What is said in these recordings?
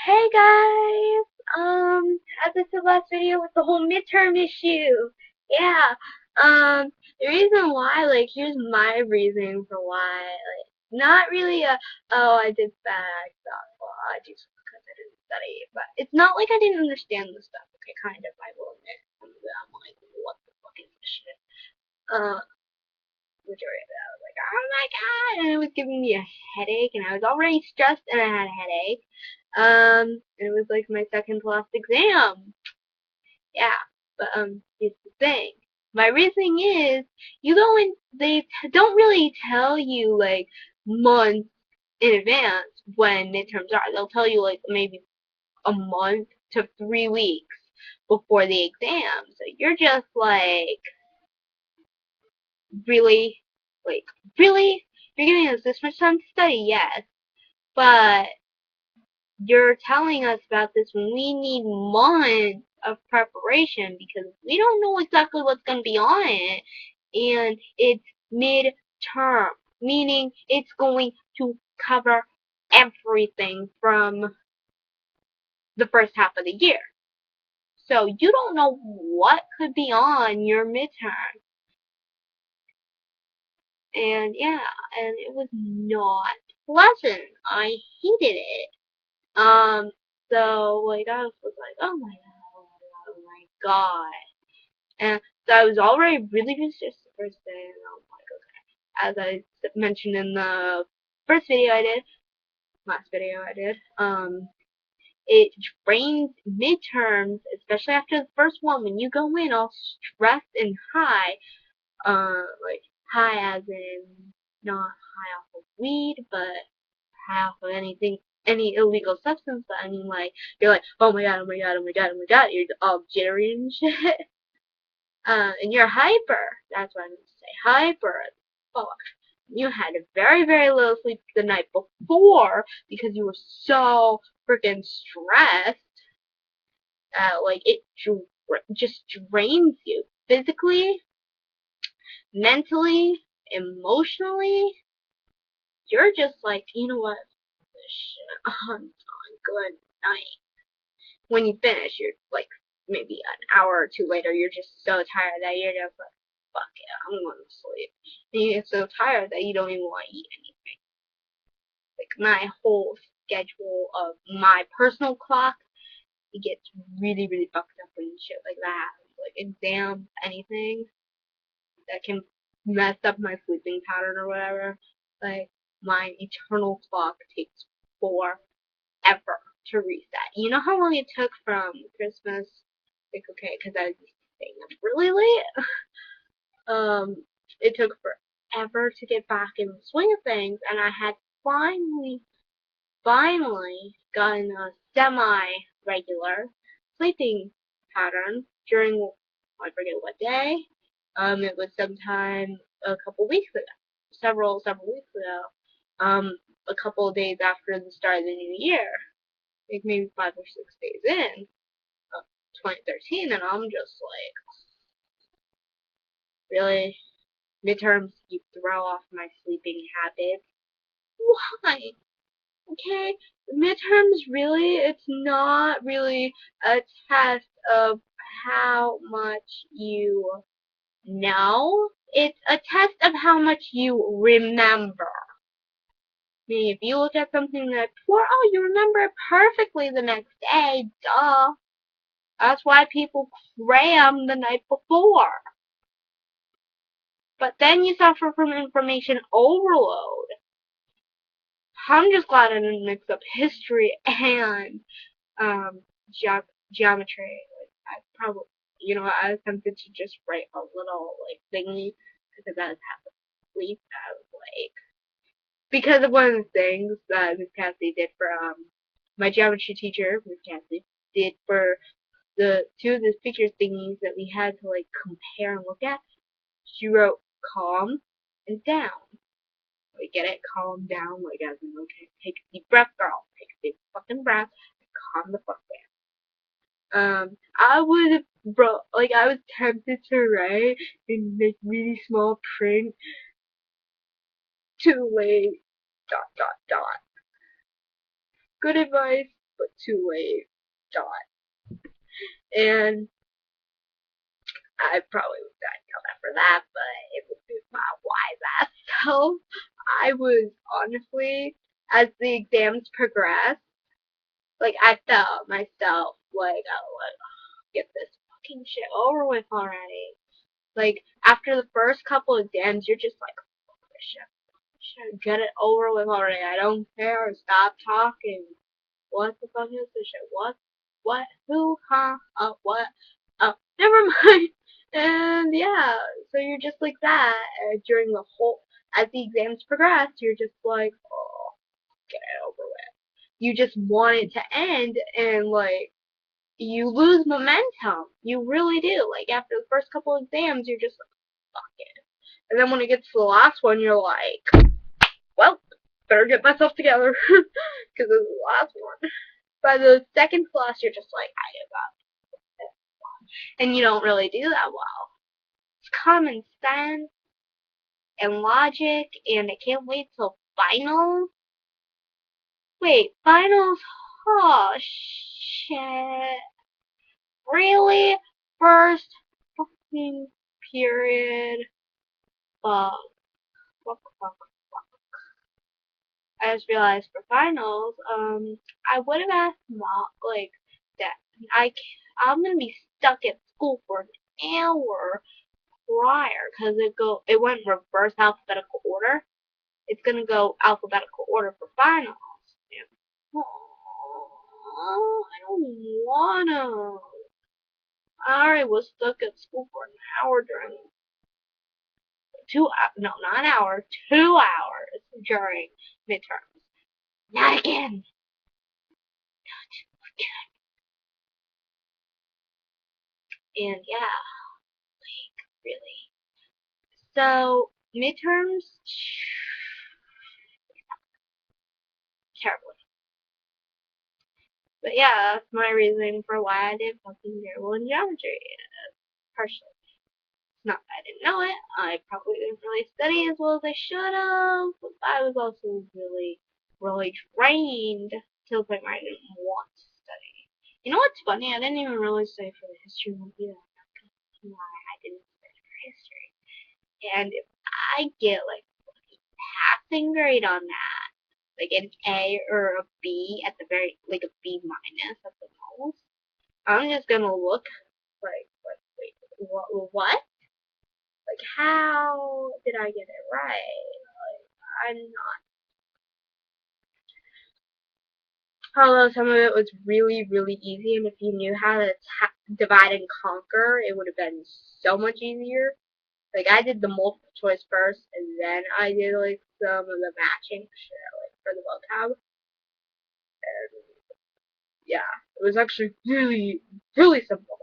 Hey guys! As I said last video with the whole midterm issue. Yeah. The reason why, here's my reasoning for why. Not really oh, I did bad, well, I do because I didn't study. But it's not like I didn't understand the stuff. Okay, kind of, I will admit. I'm like, what the fuck is this shit? Majority of it, I was like, oh my god! And it was giving me a headache, and I was already stressed, and I had a headache. It was like my second to last exam. Yeah, but here's the thing. My reasoning is, you go in, they don't really tell you like months in advance when midterms are. They'll tell you like maybe a month to 3 weeks before the exam. So you're just like, really, like, really? You're giving us this much time to study? Yes. But you're telling us about this when we need months of preparation because we don't know exactly what's going to be on it, and it's mid-term, meaning it's going to cover everything from the first half of the year. So you don't know what could be on your midterm. And yeah, and it was not pleasant. I hated it. Um, so like I was like, oh my god, oh my god. And so I was already really stressed the first day, and I'm like, okay. As I mentioned in the first video I did, last video I did, it drains midterms, especially after the first one, when you go in all stressed and high, like high as in not high off of weed, but high off of anything, any illegal substance. But I mean, like, you're like, oh my god, oh my god, oh my god, oh my god, you're all jittery and shit. And you're hyper. That's what I meant to say. Hyper. Fuck. You had very, very little sleep the night before because you were so freaking stressed. Like, it just drains you physically, mentally, emotionally. You're just like, you know what? This shit on good night. When you finish, you're like, maybe an hour or two later, you're just so tired that you're just like, fuck it, I'm going to sleep. And you get so tired that you don't even want to eat anything. Like, my whole schedule of my personal clock, it gets really, really fucked up and shit like that. Like, exams, anything that can mess up my sleeping pattern or whatever. Like, my eternal clock takes forever to reset. You know how long it took from Christmas? Like, okay, because I was staying up really late. It took forever to get back in the swing of things, and I had finally gotten a semi-regular sleeping pattern during, I forget what day. It was sometime a couple weeks ago, several weeks ago. A couple of days after the start of the new year, like maybe 5 or 6 days in, 2013, and I'm just like, really? Midterms, you throw off my sleeping habits? Why? Okay, midterms really, it's not really a test of how much you know. It's a test of how much you remember. I mean, if you look at something the night before, oh, you remember it perfectly the next day, duh. That's why people cram the night before. But then you suffer from information overload. I'm just glad I didn't mix up history and um, geometry. Like, I probably, I was tempted to just write a little, like, thingy, because I was half asleep. I was like, because of one of the things that Miss Cassie did for, my geometry teacher, Miss Cassie, did for the two of the picture thingies that we had to, like, compare and look at. She wrote calm and down. Like, get it? Calm down. Like, as in, okay, take a deep breath, girl. Take a deep fucking breath and calm the fuck down. I would, bro, like, I was tempted to write in, like, really small print, too late, dot, dot, dot. Good advice, but too late. Dot. And I probably would have gotten yelled at for that, but it was just my wise ass self. I was honestly, as the exams progressed, like I felt myself like I was like, get this fucking shit over with already. Like after the first couple exams, you're just like, fuck this shit, get it over with already. I don't care. Stop talking. What the fuck is this shit? What? What? Who? Huh? What? Never mind. And yeah, so you're just like that during the whole, as the exams progress, you're just like, oh, get it over with. You just want it to end, and like, you lose momentum. You really do. Like, after the first couple of exams, you're just like, fuck it. And then when it gets to the last one, you're like, well, better get myself together, because this is the last one. By the second class, you're just like, I give up. And you don't really do that well. It's common sense and logic, and I can't wait till finals. Wait, finals? Oh, shit. Really? First fucking period. Fuck. Fuck, fuck, fuck. I just realized for finals, I would have asked mom, like, that I'm gonna be stuck at school for an hour prior, because it went reverse alphabetical order. It's gonna go alphabetical order for finals. And, oh, I don't wanna. I already was stuck at school for an hour during no, not an hour, 2 hours during midterms. Not again. And yeah, really. So midterms, terrible. But yeah, that's my reasoning for why I did fucking terrible in geometry. Partially. It's not that I didn't know it. I probably didn't really study as well as I should have. But I was also really, really drained to the point where I didn't want to study. You know what's funny? I didn't even really study for the history one either. That's why I didn't study for history. And if I get like a passing grade on that, like an A or a B at the very, like a B minus at the most, I'm just gonna look like wait, what? Like, how did I get it right? Like, I'm not. Although some of it was really, really easy, and if you knew how to divide and conquer, it would have been so much easier. Like, I did the multiple choice first, and then I did, like, some of the matching shit, like, for the vocab. And, yeah, it was actually really, really simple.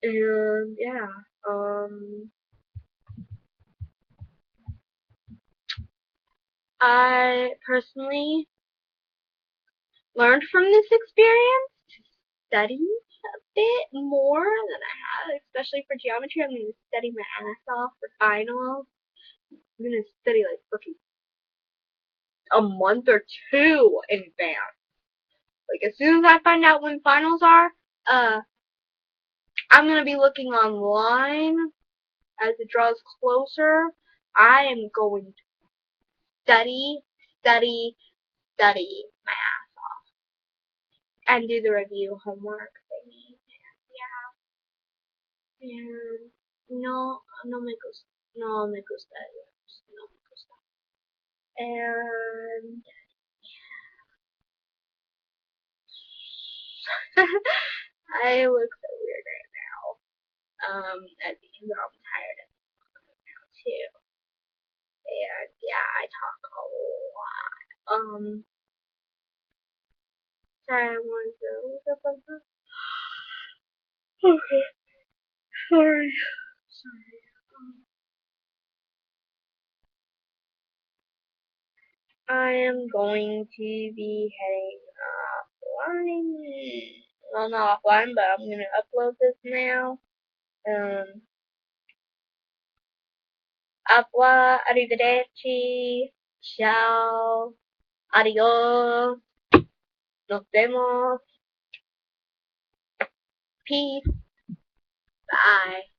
And, yeah, I personally learned from this experience to study a bit more than I have, especially for geometry. I'm going to study my ass off for finals. I'm going to study like freaking a month or two in advance. Like as soon as I find out when finals are, I'm going to be looking online as it draws closer. I am going to study, study, study my ass off and do the review homework thingy. And no, no me gusta. No me gusta. No me gusta. And I look so weird right now. As you know, I'm tired of now too. And yeah, I talk a lot. Sorry, I wanted to look up on that. Okay, sorry. Sorry. I am going to be heading offline. Well, not offline, but I'm gonna upload this now. Au revoir, arrivederci, ciao. Adiós. Nos vemos. Peace. Bye.